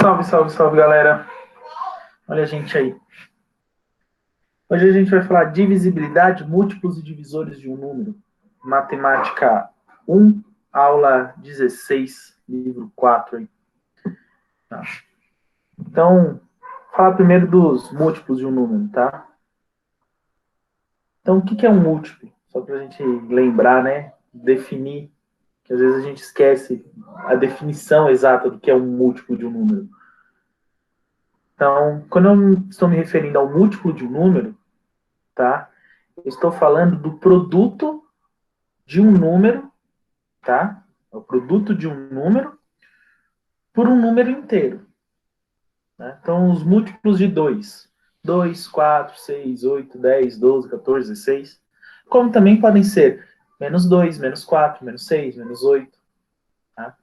Salve, salve, salve, galera. Olha a gente aí. Hoje a gente vai falar de divisibilidade, múltiplos e divisores de um número. Matemática 1, aula 16, livro 4 aí. Tá. Então, falar primeiro dos múltiplos de um número, tá? Então, o que é um múltiplo? Só para a gente lembrar, né? Definir, que às vezes a gente esquece a definição exata do que é um múltiplo de um número. Então, quando eu estou me referindo ao múltiplo de um número, tá? Eu estou falando do produto de um número, tá? É o produto de um número por um número inteiro. Né? Então, os múltiplos de 2. 2, 4, 6, 8, 10, 12, 14, 16. Como também podem ser menos 2, menos 4, menos 6, menos 8. Tá?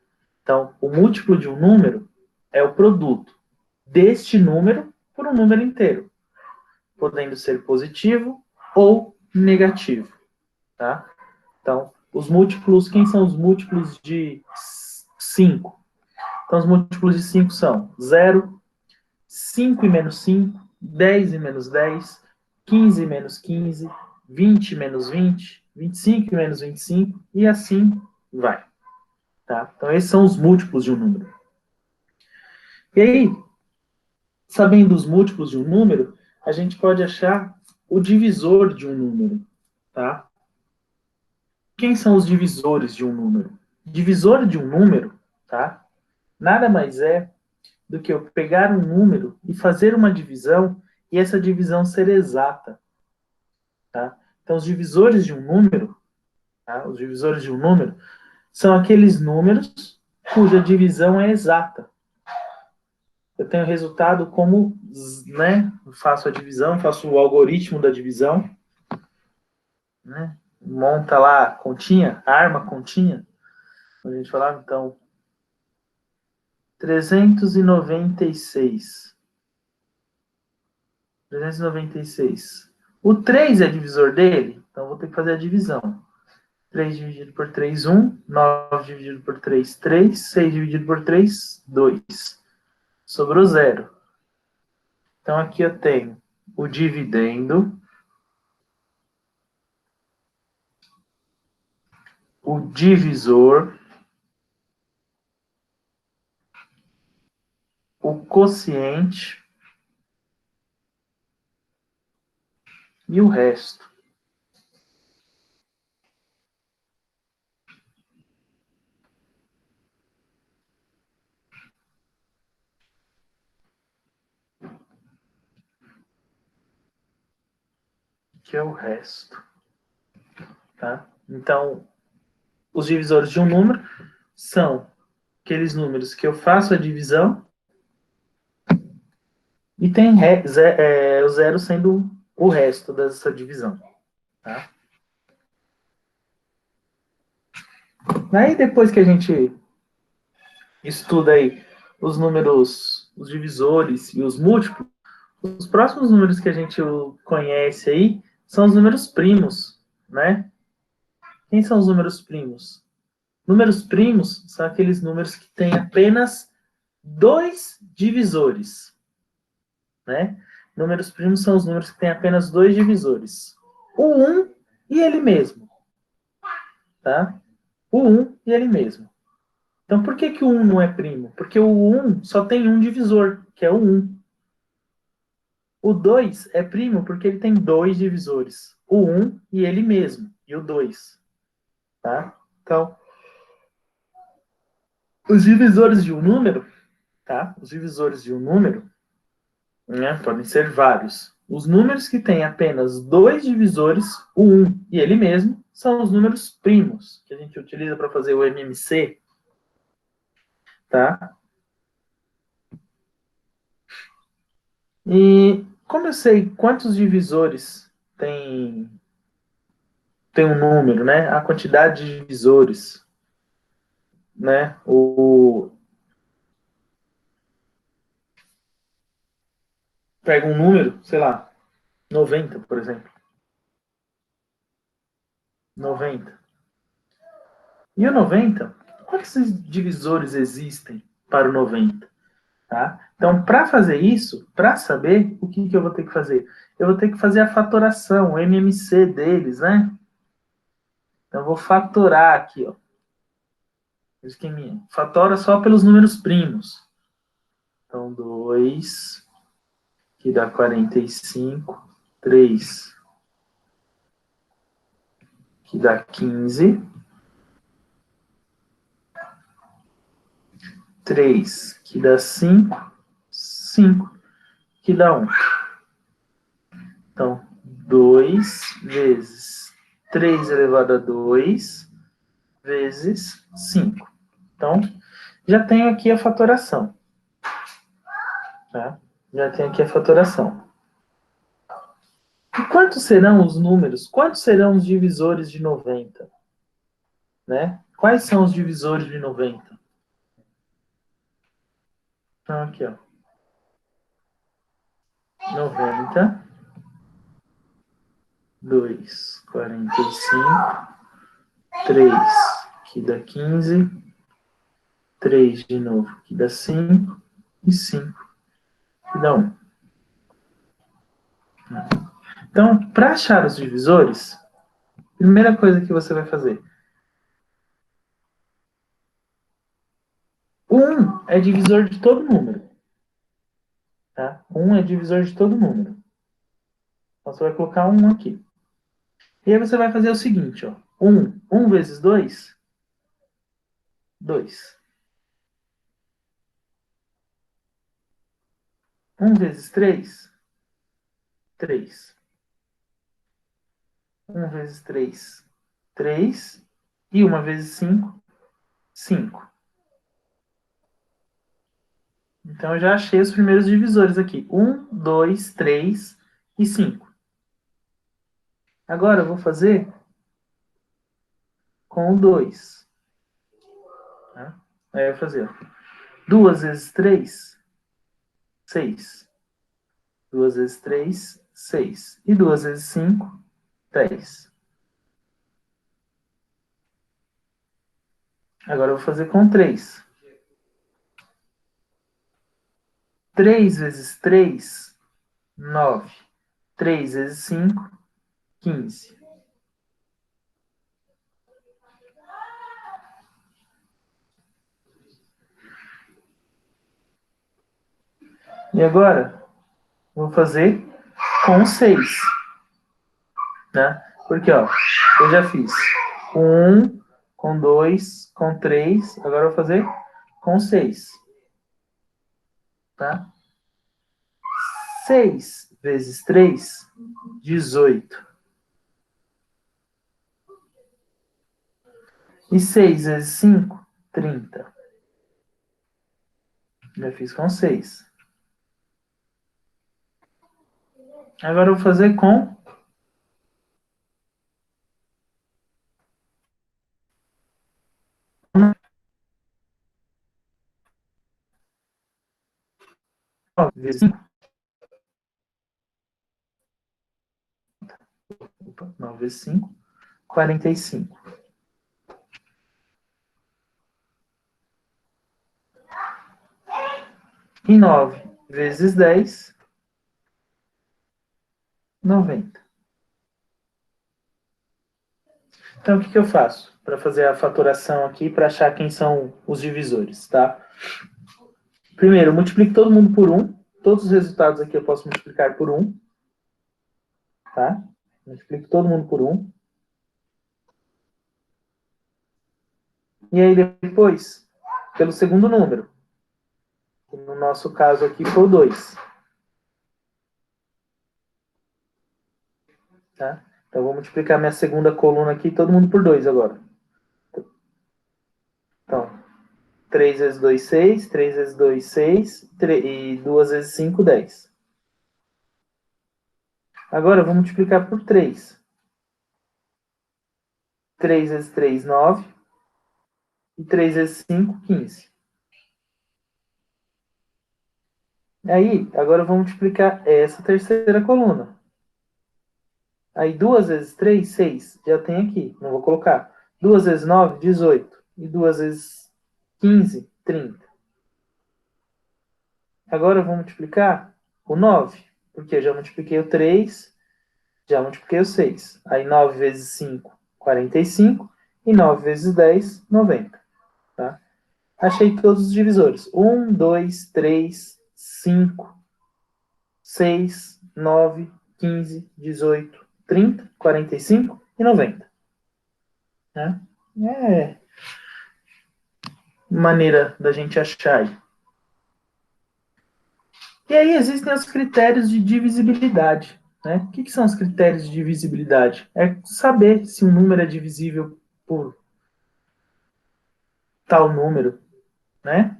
Então, o múltiplo de um número é o produto deste número por um número inteiro, podendo ser positivo ou negativo. Tá? Então, os múltiplos, quem são os múltiplos de 5? Então, os múltiplos de 5 são 0, 5 e menos 5, 10 e menos 10, 15 e menos 15, 20 e menos 20, 25 e menos 25, e assim vai. Tá? Então, esses são os múltiplos de um número. E aí, sabendo os múltiplos de um número, a gente pode achar o divisor de um número. Tá? Quem são os divisores de um número? Divisor de um número, tá? Nada mais é do que eu pegar um número e fazer uma divisão e essa divisão ser exata, tá? Então, os divisores de um número, tá? Os divisores de um número são aqueles números cuja divisão é exata. Eu tenho resultado como, né? Faço a divisão, faço o algoritmo da divisão, né? Monta lá continha, arma continha. A gente falava, então, 396. 396. O 3 é divisor dele, então vou ter que fazer a divisão. 3 dividido por 3, 1. 9 dividido por 3, 3. 6 dividido por 3, 2. Sobrou 0. Então aqui eu tenho o dividendo, o divisor, o quociente e o resto. Que é o resto. Tá? Então, os divisores de um número são aqueles números que eu faço a divisão e tem o zero sendo o resto dessa divisão. Tá? Aí depois que a gente estuda aí os números, os divisores e os múltiplos, os próximos números que a gente conhece aí são os números primos, né? Quem são os números primos? Números primos são aqueles números que têm apenas dois divisores, né? Números primos são os números que têm apenas dois divisores. O 1 e ele mesmo, tá? O 1 e ele mesmo. Então, por que, que o 1 não é primo? Porque o 1 só tem um divisor, que é o 1. O 2 é primo porque ele tem dois divisores. O 1 e ele mesmo, e o 2. Tá? Então, os divisores de um número, tá? Os divisores de um número, né, podem ser vários. Os números que têm apenas dois divisores, o 1 e ele mesmo, são os números primos, que a gente utiliza para fazer o MMC. Tá? E como eu sei quantos divisores tem um número, né? A quantidade de divisores, né? Pega um número, sei lá, 90, por exemplo. 90. E o 90, quantos divisores existem para o 90? Tá? Então, para fazer isso, para saber, o que eu vou ter que fazer? Eu vou ter que fazer a fatoração, o MMC deles, né? Então, eu vou fatorar aqui, ó. Esqueminha. Fatora só pelos números primos. Então, 2, que dá 45, 3, que dá 15, 3, que dá 5, 5, que dá 1. Então, 2 vezes 3 elevado a 2 vezes 5. Então, já tenho aqui a fatoração. Tá? Já tenho aqui a fatoração. E quantos serão os números? Quantos serão os divisores de 90? Né? Quais são os divisores de 90? Então, aqui, ó. 90, 2, 45, 3, que dá 15, 3 de novo, que dá 5, e 5, que dá 1. Então, para achar os divisores, primeira coisa que você vai fazer. 1 é divisor de todo número. Tá? 1 é divisor de todo número. Então, você vai colocar 1 aqui. E aí você vai fazer o seguinte, ó. 1 vezes 2, 2. 1 vezes 3, 3. 1 vezes 3, 3. E 1 vezes 5, 5. Então, eu já achei os primeiros divisores aqui. 1, 2, 3 e 5. Agora, eu vou fazer com o 2. Tá? Aí, eu vou fazer 2 vezes 3, 6. 2 vezes 3, 6. E 2 vezes 5, 10. Agora, eu vou fazer com 3. 3 vezes 3, 9. 3 vezes 5, 15. E agora, vou fazer com 6. Né? Porque, ó, eu já fiz com 1, com 2, com 3. Agora eu vou fazer com 6. Tá? 6 vezes 3, 18. E 6 vezes 5, 30. Já fiz com 6. Agora eu vou fazer com 9 vezes 5. Opa, 9 vezes 5, 45. E 9 vezes 10, 90. Então, o que eu faço para fazer a fatoração aqui, para achar quem são os divisores, tá? Primeiro, eu multiplico todo mundo por 1. Todos os resultados aqui eu posso multiplicar por 1. Tá? Multiplico todo mundo por 1. E aí, depois, pelo segundo número. No nosso caso aqui foi o 2. Tá? Então, eu vou multiplicar minha segunda coluna aqui, todo mundo por 2 agora. Então, 3 vezes 2, 6. 3 vezes 2, 6. E 2 vezes 5, 10. Agora, eu vou multiplicar por 3. 3 vezes 3, 9. E 3 vezes 5, 15. Aí, agora eu vou multiplicar essa terceira coluna. Aí, 2 vezes 3, 6. Já tem aqui, não vou colocar. 2 vezes 9, 18. E 2 vezes 15, 30. Agora eu vou multiplicar o 9, porque eu já multipliquei o 3, já multipliquei o 6. Aí 9 vezes 5, 45, e 9 vezes 10, 90. Tá? Achei todos os divisores. 1, 2, 3, 5, 6, 9, 15, 18, 30, 45 e 90. Né? É maneira da gente achar aí. E aí existem os critérios de divisibilidade. Né? O que são os critérios de divisibilidade? É saber se um número é divisível por tal número. Né?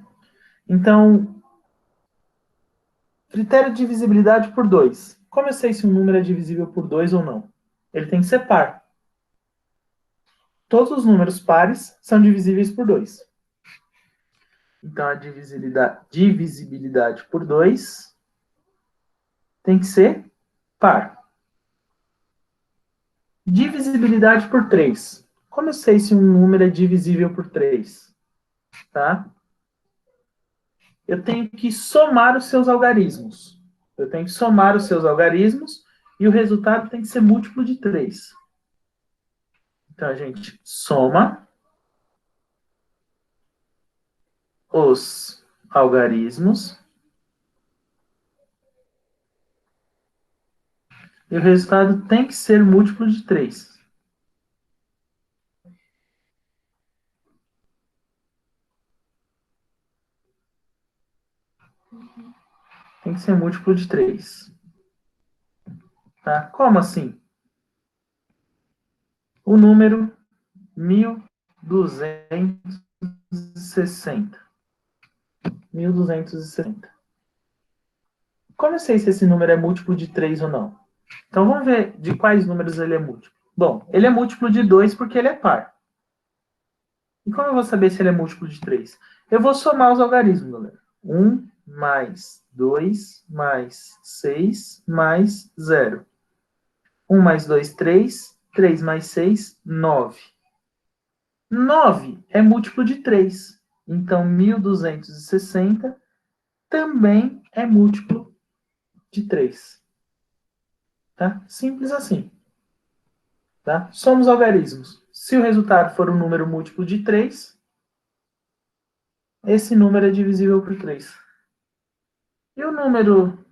Então, critério de divisibilidade por 2. Como eu sei se um número é divisível por 2 ou não? Ele tem que ser par. Todos os números pares são divisíveis por 2. Então, a divisibilidade por 2 tem que ser par. Divisibilidade por 3. Como eu sei se um número é divisível por 3? Tá? Eu tenho que somar os seus algarismos. Eu tenho que somar os seus algarismos e o resultado tem que ser múltiplo de 3. Então, a gente soma os algarismos e o resultado tem que ser múltiplo de 3. Tem que ser múltiplo de 3. Tá? Como assim? O número 1260. 1260. Como eu sei se esse número é múltiplo de 3 ou não? Então vamos ver de quais números ele é múltiplo. Bom, ele é múltiplo de 2 porque ele é par. E como eu vou saber se ele é múltiplo de 3? Eu vou somar os algarismos, galera. 1 mais 2 mais 6 mais 0. 1 mais 2, 3. 3 mais 6, 9. 9 é múltiplo de 3. Então, 1260 também é múltiplo de 3. Tá? Simples assim. Tá? Somos algarismos. Se o resultado for um número múltiplo de 3, esse número é divisível por 3. E o número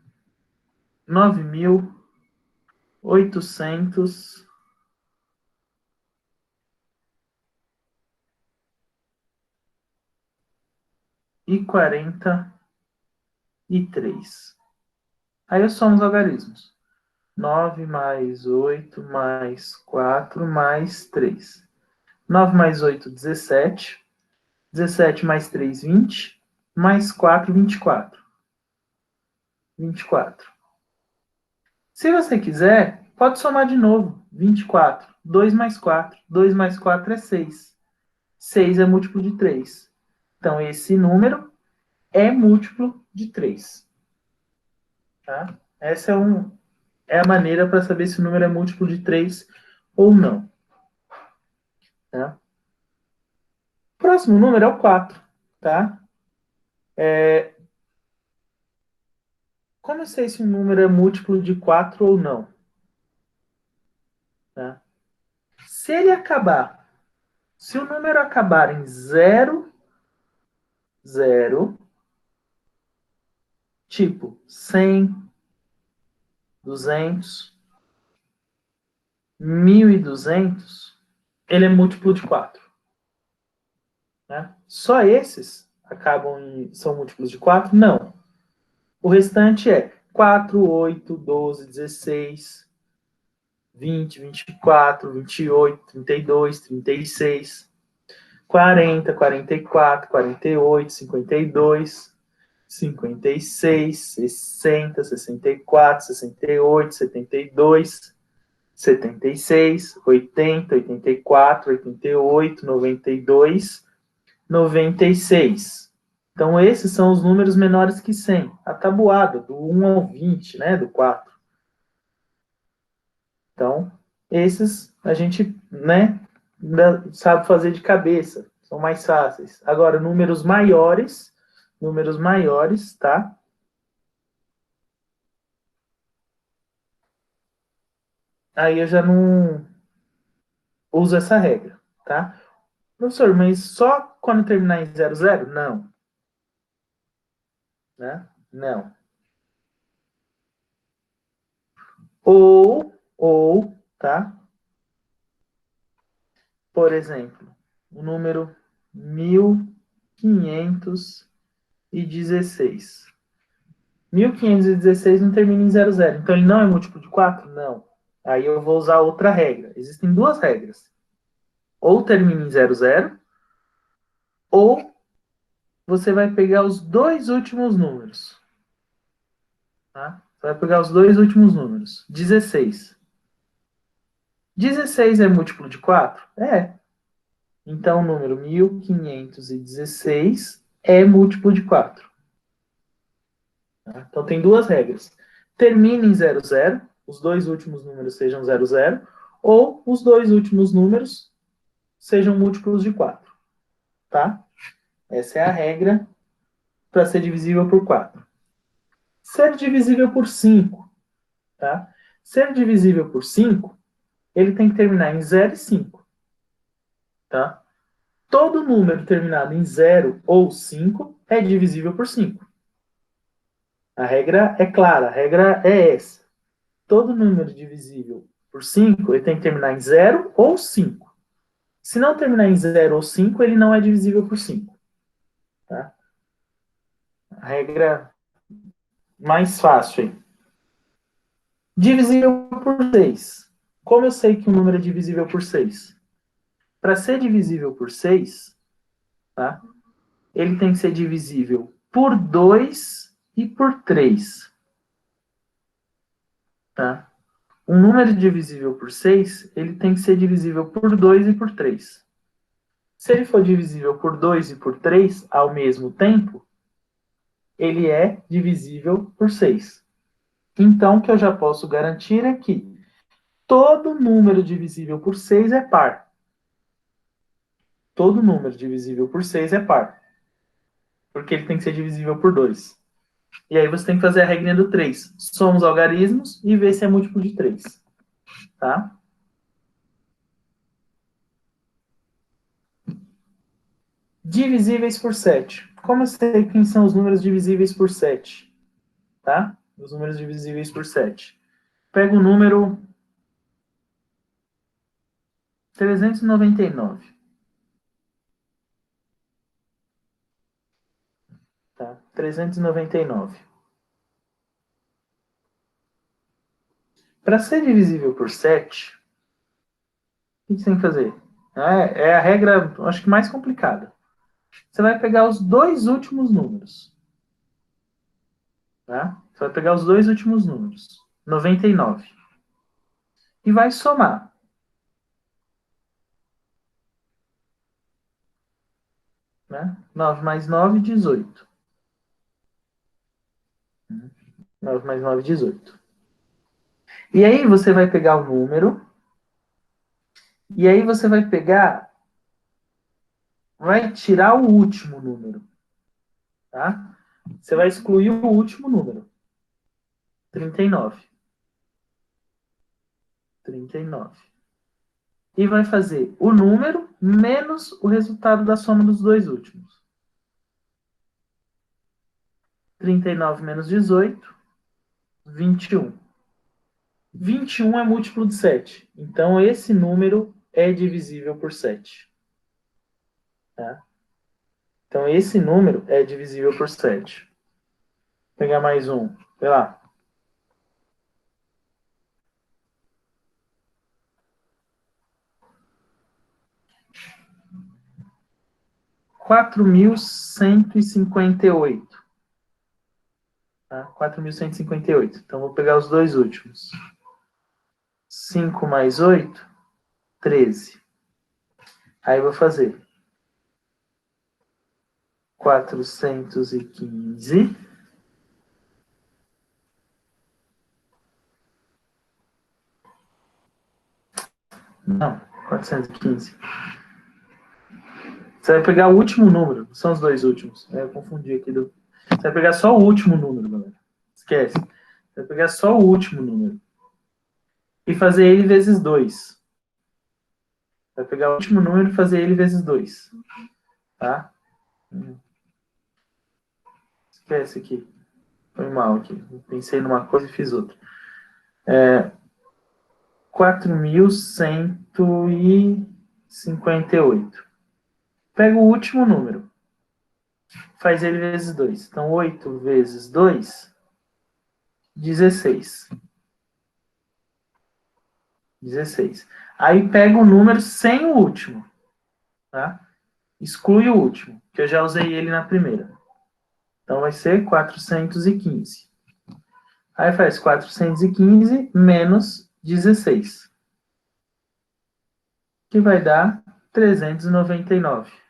9.843. Aí eu somo os algarismos. 9 mais 8 mais 4 mais 3. 9 mais 8, 17. 17 mais 3, 20. Mais 4, 24. 24. Se você quiser, pode somar de novo. 24. 2 mais 4. 2 mais 4 é 6. 6 é múltiplo de 3. Então, esse número é múltiplo de 3. Tá? Essa é a maneira para saber se o número é múltiplo de 3 ou não. Tá? O próximo número é o 4. Tá? Como eu sei se um número é múltiplo de 4 ou não? Tá? Se ele acabar, se o número acabar em 0, 0, tipo 100, 200, 1.200, ele é múltiplo de 4. Né? Só esses são múltiplos de 4? Não. O restante é 4, 8, 12, 16, 20, 24, 28, 32, 36, 40, 44, 48, 52, 56, 60, 64, 68, 72, 76, 80, 84, 88, 92, 96. Então, esses são os números menores que 100. A tabuada, do 1 ao 20, né, do 4. Então, esses a gente, né, sabe fazer de cabeça. São mais fáceis. Agora, números maiores, tá? aí eu já não uso essa regra, tá? Professor, mas só quando terminar em 00? Não, né? Não. Tá? Por exemplo, o número 1516. 1516 não termina em 00, então ele não é múltiplo de 4? Não. Aí eu vou usar outra regra. Existem duas regras. Ou termina em 00, ou você vai pegar os dois últimos números. Tá? Você vai pegar os dois últimos números. 16. 16 é múltiplo de 4? É. Então o número 1516 é múltiplo de 4. Tá? Então tem duas regras. Termine em 00, os dois últimos números sejam 00, ou os dois últimos números sejam múltiplos de 4. Tá? Essa é a regra para ser divisível por 4. Ser divisível por 5. Tá? Ser divisível por 5, ele tem que terminar em 0 e 5. Tá? Todo número terminado em 0 ou 5 é divisível por 5. A regra é clara, a regra é essa. Todo número divisível por 5, ele tem que terminar em 0 ou 5. Se não terminar em 0 ou 5, ele não é divisível por 5. Tá? A regra mais fácil aí. Divisível por 6. Como eu sei que um número é divisível por 6? Para ser divisível por 6, tá? Ele tem que ser divisível por 2 e por 3. Tá? Um número divisível por 6, ele tem que ser divisível por 2 e por 3. Se ele for divisível por 2 e por 3 ao mesmo tempo, ele é divisível por 6. Então, o que eu já posso garantir é que todo número divisível por 6 é par. Todo número divisível por 6 é par. Porque ele tem que ser divisível por 2. E aí você tem que fazer a regrinha do 3. Soma os algarismos e ver se é múltiplo de 3. Tá? Divisíveis por 7. Como eu sei quem são os números divisíveis por 7? Tá? Os números divisíveis por 7. Pega o número 399. Tá? 399. Para ser divisível por 7, o que você tem que fazer? É a regra, acho que mais complicada. Você vai pegar os dois últimos números. Tá? Você vai pegar os dois últimos números. 99. E vai somar. Né? 9 mais 9, 18. 9 mais 9, 18. E aí você vai pegar o número. E aí você vai pegar. Vai tirar o último número. Tá? Você vai excluir o último número. 39. 39. E vai fazer o número menos o resultado da soma dos dois últimos. 39 menos 18, 21. 21 é múltiplo de 7. Então, esse número é divisível por 7. Tá? Então, esse número é divisível por 7. Vou pegar mais um. Sei lá. 4.158. Tá? 4.158. Então, vou pegar os dois últimos. 5 mais 8, 13. Aí, eu vou fazer 415. Não, 415. Você vai pegar o último número, são os dois últimos. Eu confundi aqui. Você vai pegar só o último número, galera. Esquece. Você vai pegar só o último número. e fazer ele vezes 2. Vai pegar o último número e fazer ele vezes 2. Tá? Esquece aqui. Foi mal aqui. Pensei numa coisa e fiz outra. 4.158. Pega o último número. Faz ele vezes 2. Então, 8 vezes 2, 16. 16. Aí pega o número sem o último. Tá? Exclui o último, que eu já usei ele na primeira. Então, vai ser 415. Aí faz 415 menos 16. Que vai dar 399.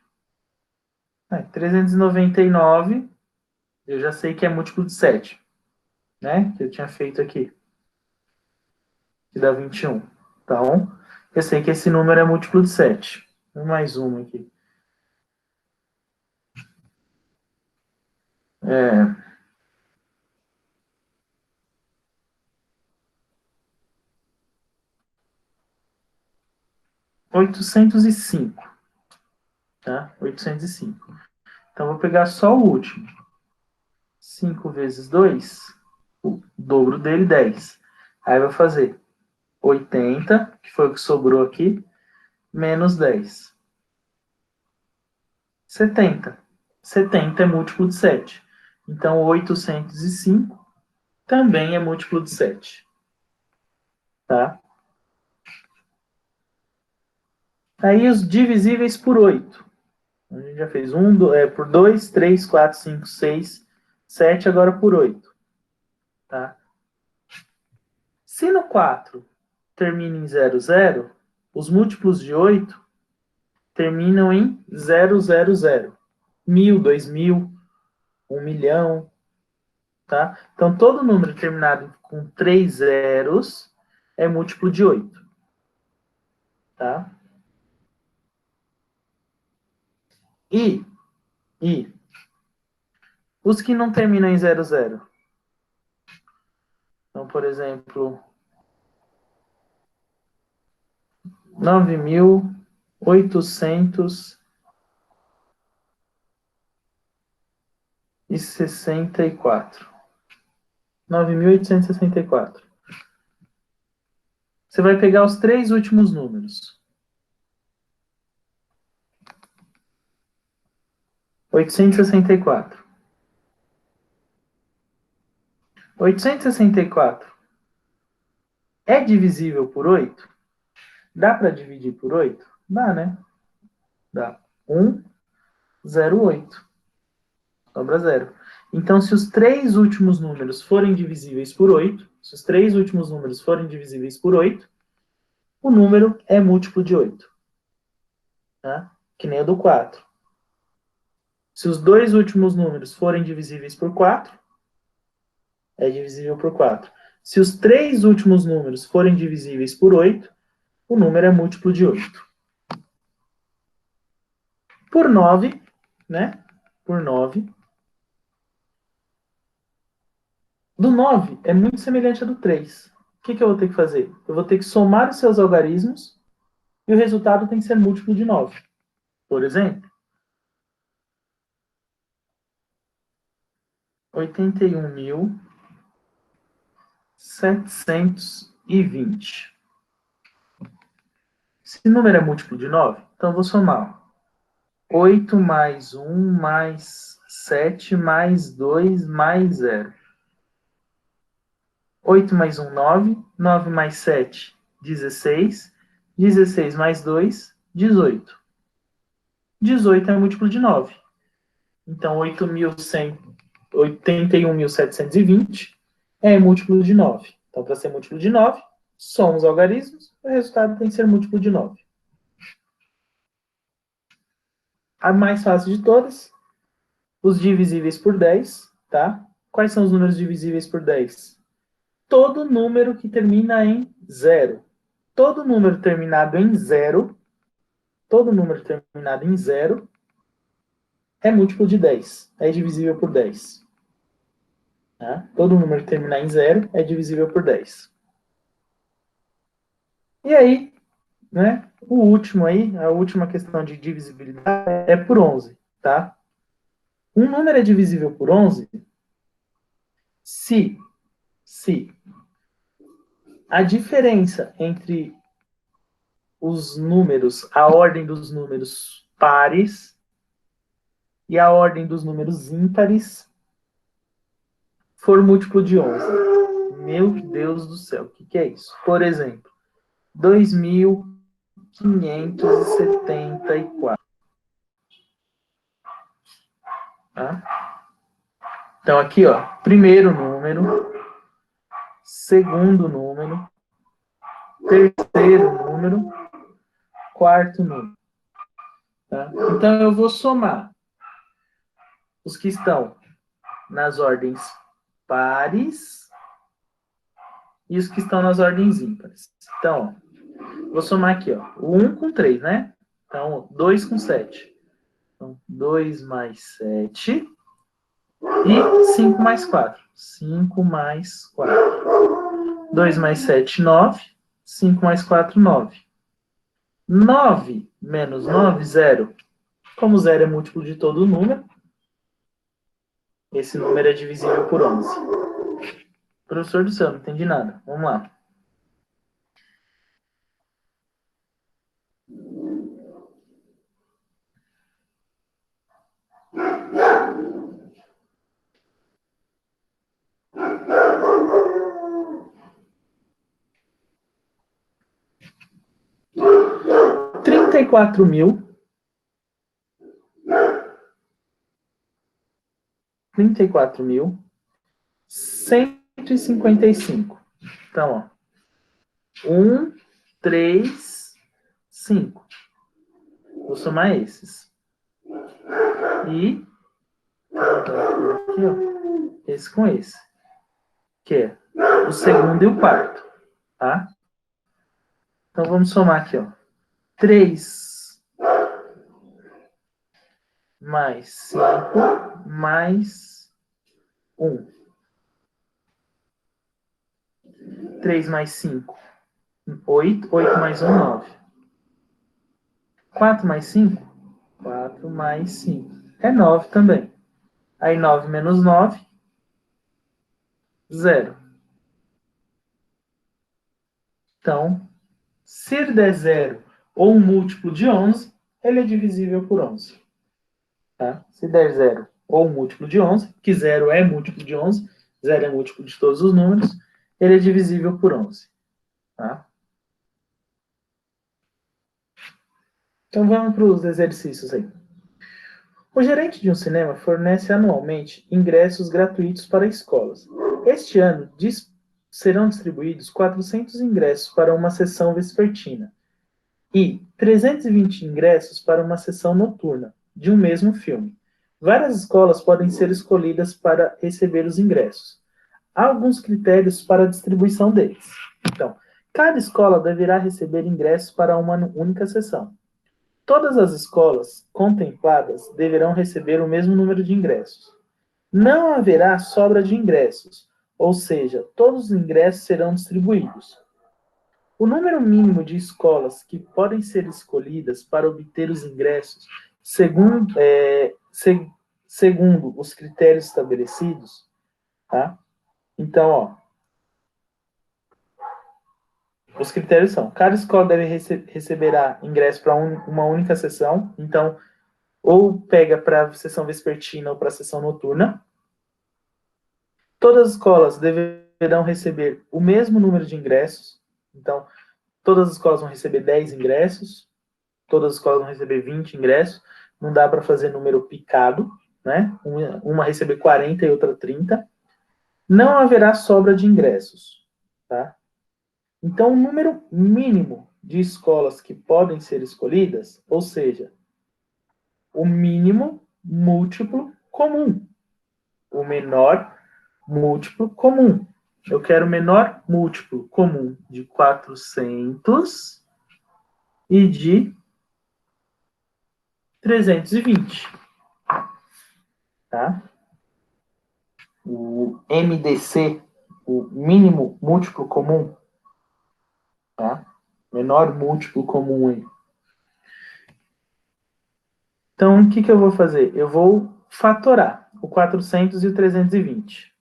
399, eu já sei que é múltiplo de 7, né? Que eu tinha feito aqui, que dá 21. Então, eu sei que esse número é múltiplo de 7. Mais uma aqui. 805, tá? 805. Então, vou pegar só o último. 5 vezes 2, o dobro dele, 10. Aí, eu vou fazer 80, que foi o que sobrou aqui, menos 10. 70. 70 é múltiplo de 7. Então, 805 também é múltiplo de 7. Tá? Aí, os divisíveis por 8. A gente já fez por 2, 3, 4, 5, 6, 7, agora por 8. Tá? Se no 4 termina em 0, 0, os múltiplos de 8 terminam em 0, 0, 0. 1.000, 2.000, 1.000.000. Tá? Então, todo número terminado com 3 zeros é múltiplo de 8. Tá? E os que não terminam em 00? Então, por exemplo, 9.864. 9.864. Você vai pegar os três últimos números. 864. 864 é divisível por 8? Dá para dividir por 8? Dá, né? Dá. 1, 0, 8. Sobra 0. Então, se os três últimos números forem divisíveis por 8, se os três últimos números forem divisíveis por 8, o número é múltiplo de 8. Tá? Que nem o do 4. Se os dois últimos números forem divisíveis por 4, é divisível por 4. Se os três últimos números forem divisíveis por 8, o número é múltiplo de 8. Por 9, né? Por 9. Do 9 é muito semelhante a do 3. O que eu vou ter que fazer? Eu vou ter que somar os seus algarismos e o resultado tem que ser múltiplo de 9. Por exemplo, 81.720. Esse número é múltiplo de 9, então eu vou somar 8 mais 1 mais 7 mais 2 mais 0. 8 mais 1, 9. 9 mais 7, 16. 16 mais 2, 18. 18 é múltiplo de 9. Então, 81.720 é múltiplo de 9. Então, para ser múltiplo de 9, soma os algarismos, o resultado tem que ser múltiplo de 9. A mais fácil de todas, os divisíveis por 10, tá? Quais são os números divisíveis por 10? Todo número que termina em 0. Todo número terminado em 0, todo número terminado em 0 é múltiplo de 10. É divisível por 10. Tá? Todo número que terminar em 0 é divisível por 10. E aí, né, o último aí, a última questão de divisibilidade é por 11, tá? Um número é divisível por 11 se a diferença entre os números, a ordem dos números pares e a ordem dos números ímpares for múltiplo de 11. Meu Deus do céu, o que é isso? Por exemplo, 2574. Tá? Então, aqui, ó, primeiro número, segundo número, terceiro número, quarto número. Tá? Então, eu vou somar os que estão nas ordens pares e os que estão nas ordens ímpares. Então, ó, vou somar aqui, ó, o 1 com 3, né? Então, 2 com 7. Então, 2 mais 7 e 5 mais 4. 5 mais 4. 2 mais 7, 9. 5 mais 4, 9. 9 menos 9, 0. Como 0 é múltiplo de todo número, esse número é divisível por 11. Professor do céu, não entendi nada. Vamos lá. Trinta e quatro mil. 34.155. Então, ó. 1, 3, 5. Vou somar esses. E aqui, ó, esse com esse. Que é o segundo e o quarto. Tá? Então, vamos somar aqui, ó. 3 mais 5 mais 1. 3 mais 5, 8. 8 mais 1, 9. 4 mais 5, 4 mais 5. É 9 também. Aí 9 menos 9, 0. Então, se der 0 ou um múltiplo de 11, ele é divisível por 11. Tá? Se der 0 ou um múltiplo de 11, que 0 é múltiplo de 11, 0 é múltiplo de todos os números, ele é divisível por 11. Tá? Então vamos para os exercícios aí. O gerente de um cinema fornece anualmente ingressos gratuitos para escolas. Este ano serão distribuídos 400 ingressos para uma sessão vespertina e 320 ingressos para uma sessão noturna de um mesmo filme. Várias escolas podem ser escolhidas para receber os ingressos. Há alguns critérios para a distribuição deles. Então, cada escola deverá receber ingressos para uma única sessão. Todas as escolas contempladas deverão receber o mesmo número de ingressos. Não haverá sobra de ingressos, ou seja, todos os ingressos serão distribuídos. O número mínimo de escolas que podem ser escolhidas para obter os ingressos, segundo os critérios estabelecidos, tá? Então, ó, os critérios são: cada escola deve receberá ingresso para uma única sessão, então, ou pega para a sessão vespertina ou para a sessão noturna. Todas as escolas deverão receber o mesmo número de ingressos, então, todas as escolas vão receber 10 ingressos, todas as escolas vão receber 20 ingressos, não dá para fazer número picado, né? Uma receber 40 e outra 30. Não haverá sobra de ingressos, tá? Então, o número mínimo de escolas que podem ser escolhidas, ou seja, o mínimo múltiplo comum, o menor múltiplo comum. Eu quero o menor múltiplo comum de 400 e de 320. Tá? O MDC, o mínimo múltiplo comum, tá? Menor múltiplo comum aí. Então, o que eu vou fazer? Eu vou fatorar o 400 e o 320.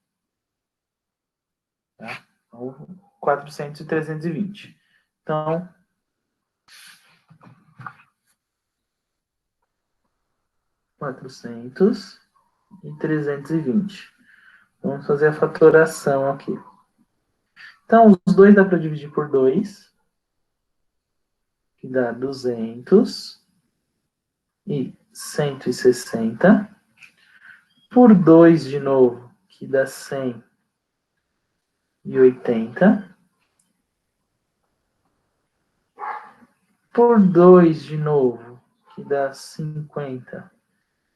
Tá? Então, 400 e 320. Então, 400 e 320. Vamos fazer a fatoração aqui. Então, os dois dá para dividir por 2, que dá 200 e 160. Por 2 de novo, que dá 180. Por 2 de novo, que dá 50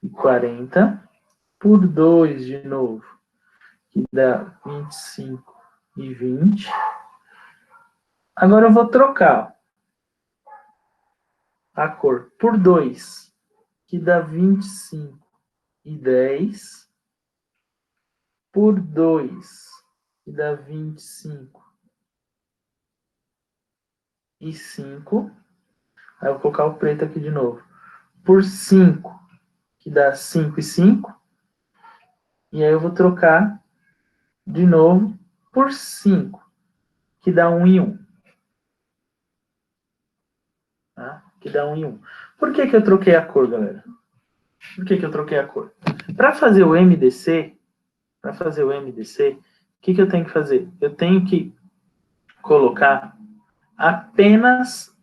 e 40. Por 2 de novo, que dá 25 e 20. Agora eu vou trocar a cor por 2, que dá 25 e 10. Por 2, que dá 25 e 5. Aí eu vou colocar o preto aqui de novo. Por 5, que dá 5 e 5. E aí eu vou trocar de novo por 5, que dá 1 e 1. Tá? Que dá 1 e 1. Por que eu troquei a cor, galera? Por que eu troquei a cor? Para fazer o MDC, o que eu tenho que fazer? Eu tenho que colocar apenas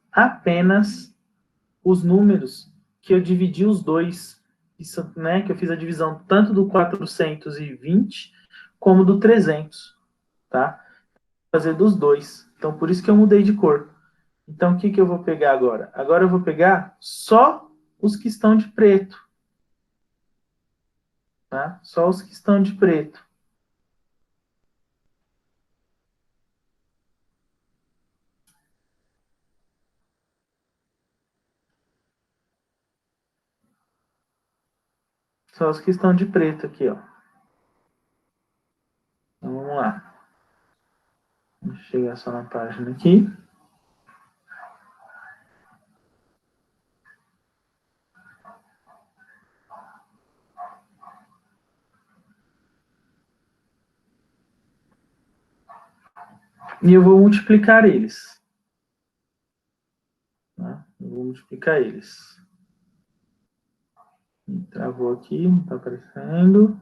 os números que eu dividi os dois, isso, né, que eu fiz a divisão tanto do 420 como do 300, tá? Fazer dos dois. Então, por isso que eu mudei de cor. Então, o que eu vou pegar agora? Agora eu vou pegar só os que estão de preto, tá? Só os que estão de preto. Só os que estão de preto aqui, ó. Então, vamos lá. Deixa eu chegar só na página aqui. E eu vou multiplicar eles. Tá? Eu vou multiplicar eles. Travou aqui, não está aparecendo.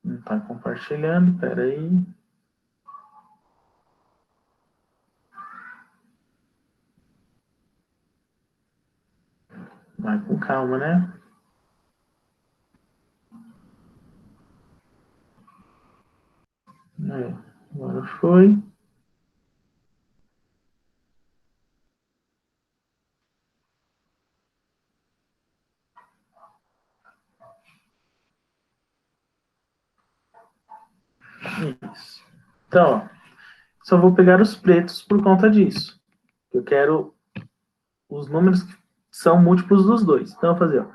Não está compartilhando, peraí. Vai com calma, né? Agora foi. Isso. Então, ó, só vou pegar os pretos por conta disso. Eu quero os números que são múltiplos dos dois. Então, eu vou fazer, ó,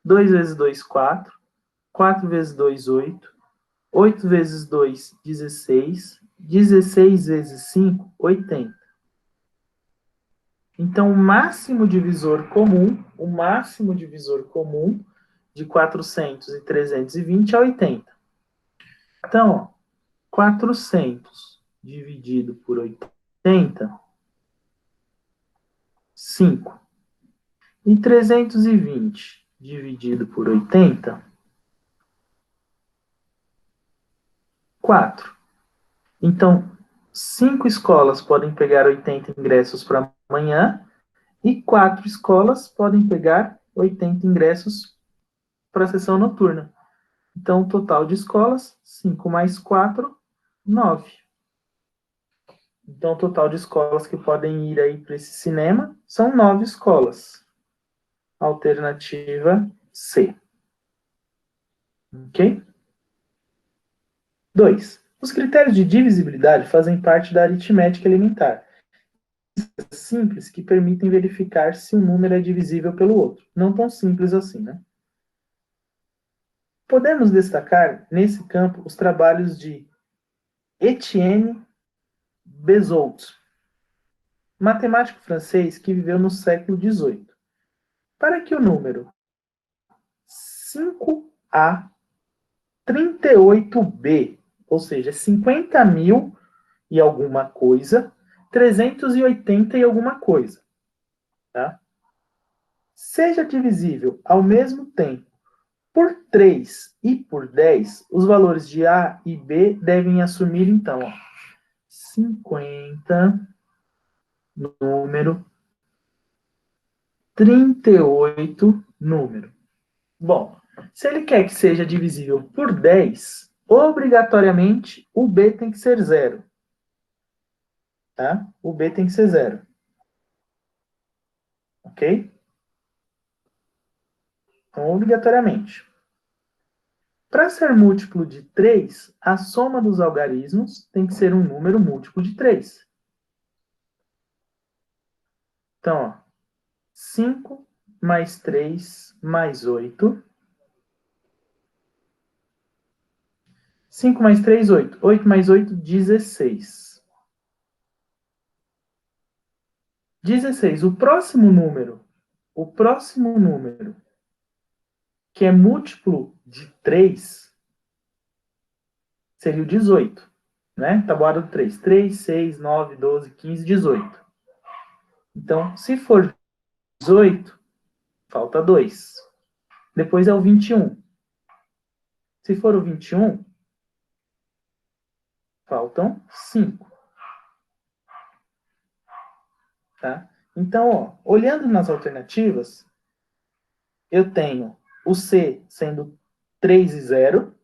2 vezes 2, 4. 4 vezes 2, 8. 8 vezes 2, 16. 16 vezes 5, 80. Então, o máximo divisor comum de 400 e 320 é 80. Então, ó, 400 dividido por 80, 5. E 320 dividido por 80, 4. Então, 5 escolas podem pegar 80 ingressos para amanhã e 4 escolas podem pegar 80 ingressos para a sessão noturna. Então, o total de escolas, 5 mais 4, 9. Então, o total de escolas que podem ir aí para esse cinema são 9 escolas. Alternativa C. Ok? 2. Os critérios de divisibilidade fazem parte da aritmética elementar simples que permitem verificar se um número é divisível pelo outro. Não tão simples assim, né? Podemos destacar, nesse campo, os trabalhos de Etienne Bezout, matemático francês que viveu no século XVIII. Para que o número 5A 38B, ou seja, 50 mil e alguma coisa, 380 e alguma coisa, tá? Seja divisível ao mesmo tempo por 3 e por 10, os valores de A e B devem assumir, então, ó, 50, número, 38, número. Bom, se ele quer que seja divisível por 10, obrigatoriamente o B tem que ser zero. Tá? O B tem que ser zero. Ok? Então, obrigatoriamente. Para ser múltiplo de 3, a soma dos algarismos tem que ser um número múltiplo de 3. Então, ó, 5 mais 3 mais 8. 5 mais 3, 8. 8 mais 8, 16. 16. O próximo número que é múltiplo de 3 seria o 18. Né? Tabuada do 3. 3, 6, 9, 12, 15, 18. Então, se for 18, falta 2. Depois é o 21. Se for o 21, faltam 5. Tá? Então, ó, olhando nas alternativas, eu tenho o C sendo 3 e 0.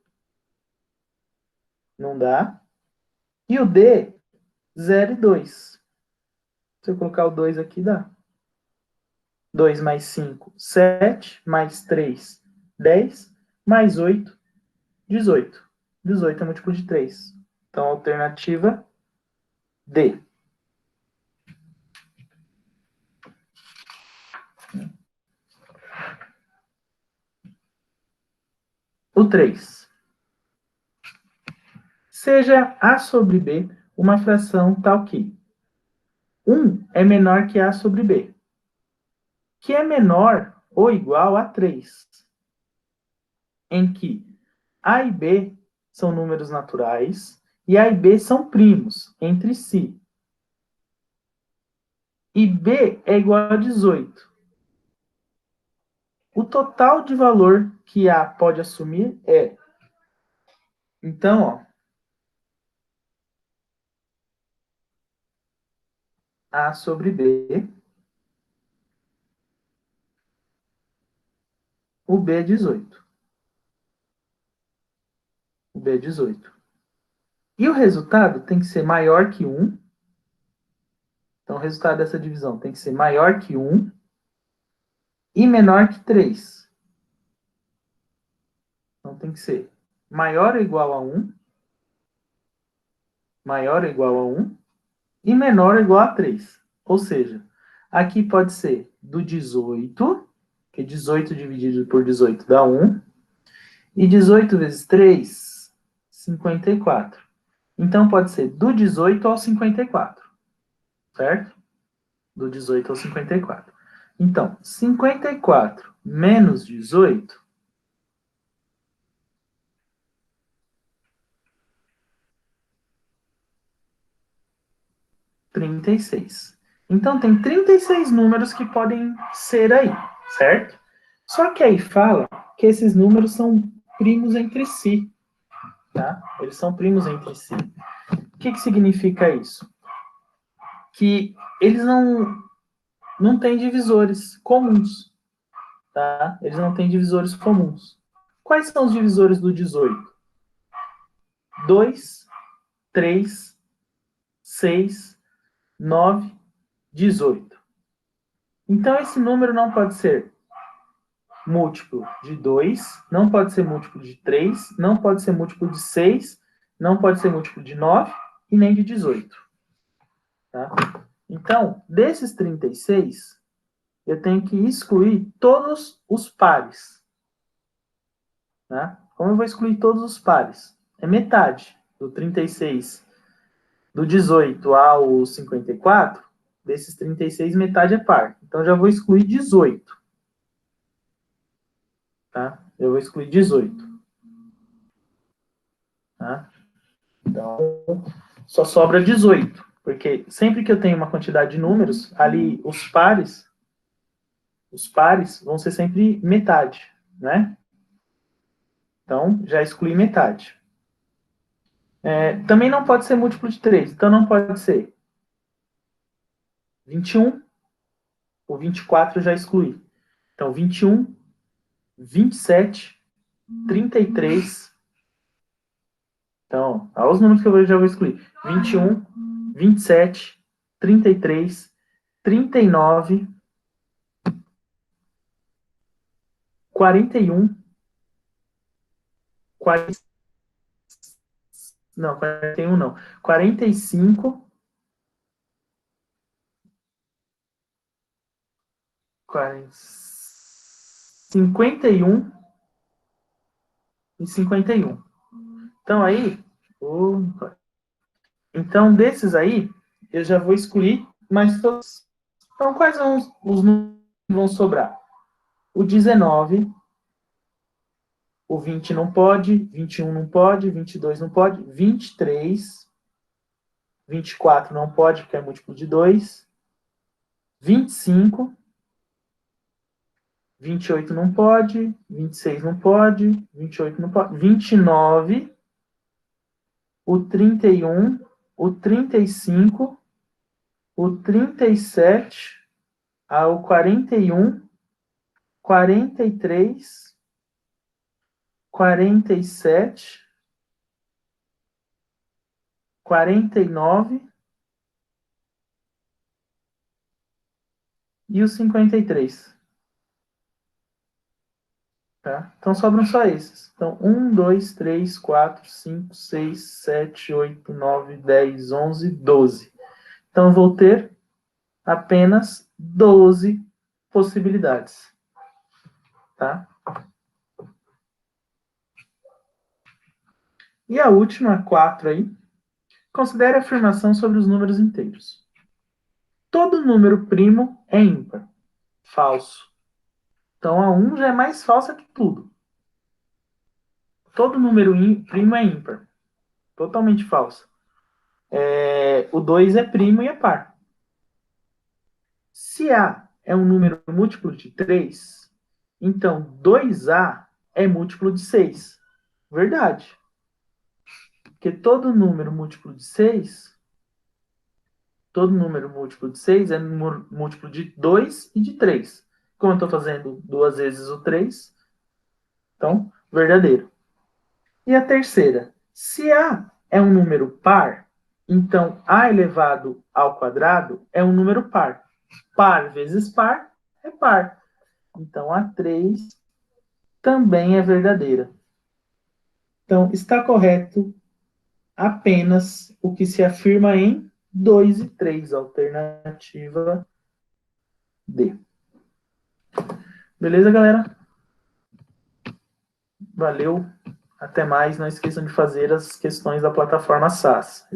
Não dá. E o D, 0 e 2. Se eu colocar o 2 aqui, dá. 2 mais 5, 7. Mais 3, 10. Mais 8, 18. 18 é múltiplo de 3. Então, alternativa D. O 3. Seja A sobre B uma fração tal que 1 é menor que A sobre B, que é menor ou igual a 3, em que A e B são números naturais e A e B são primos entre si. E B é igual a 18. O total de valor que A pode assumir é... Então, ó, A sobre B, o B é 18. O B é 18. E o resultado tem que ser maior que 1. Então, o resultado dessa divisão tem que ser maior que 1 e menor que 3. Então, tem que ser maior ou igual a 1, maior ou igual a 1 e menor ou igual a 3. Ou seja, aqui pode ser do 18, que 18 dividido por 18 dá 1, e 18 vezes 3, 54. Então, pode ser do 18 ao 54, certo? Do 18 ao 54. Então, 54 menos 18... 36. Então, tem 36 números que podem ser aí, certo? Só que aí fala que esses números são primos entre si, tá? Eles são primos entre si. O que significa isso? Que eles não têm divisores comuns, tá? Eles não têm divisores comuns. Quais são os divisores do 18? 2, 3, 6, 9, 18. Então, esse número não pode ser múltiplo de 2, não pode ser múltiplo de 3, não pode ser múltiplo de 6, não pode ser múltiplo de 9 e nem de 18. Tá? Então, desses 36, eu tenho que excluir todos os pares. Né? Como eu vou excluir todos os pares? É metade do 36, do 18 ao 54, desses 36, metade é par. Então, já vou excluir 18. Tá? Eu vou excluir 18. Tá? Então, só sobra 18. Porque sempre que eu tenho uma quantidade de números, ali os pares vão ser sempre metade, né? Então, já excluí metade. Também não pode ser múltiplo de 3, então não pode ser 21, o 24 eu já excluí. Então, 21, 27, 33. Então, olha os números que eu já vou excluir. 21, 27, 33, 39, 41, 40, não, 41 não. 45, 40, 51 e 51. Então, aí, então, desses aí, eu já vou excluir, mas todos. Então, quais são os números que vão sobrar? O 19, o 20 não pode, 21 não pode, 22 não pode, 23, 24 não pode, porque é múltiplo de 2, 25, 28 não pode, 26 não pode, 28 não pode, 29, o 31, o 35, o 37, o 41, 43, 47, 49 e o 53. Tá? Então sobram só esses. Então, 1, 2, 3, 4, 5, 6, 7, 8, 9, 10, 11, 12. Então, eu vou ter apenas 12 possibilidades. Tá? E a última, 4 aí. Considere a afirmação sobre os números inteiros. Todo número primo é ímpar. Falso. Então, a 1 já é mais falsa que tudo. Todo número primo é ímpar. Totalmente falso. O 2 é primo e é par. Se A é um número múltiplo de 3, então 2A é múltiplo de 6. Verdade. Porque todo número múltiplo de 6 é múltiplo de 2 e de 3. Como eu estou fazendo 2 vezes o 3, então, verdadeiro. E a terceira, se A é um número par, então A elevado ao quadrado é um número par. Par vezes par é par. Então, a 3 também é verdadeira. Então, está correto apenas o que se afirma em 2 e 3, alternativa D. Beleza, galera? Valeu. Até mais. Não esqueçam de fazer as questões da plataforma SAS.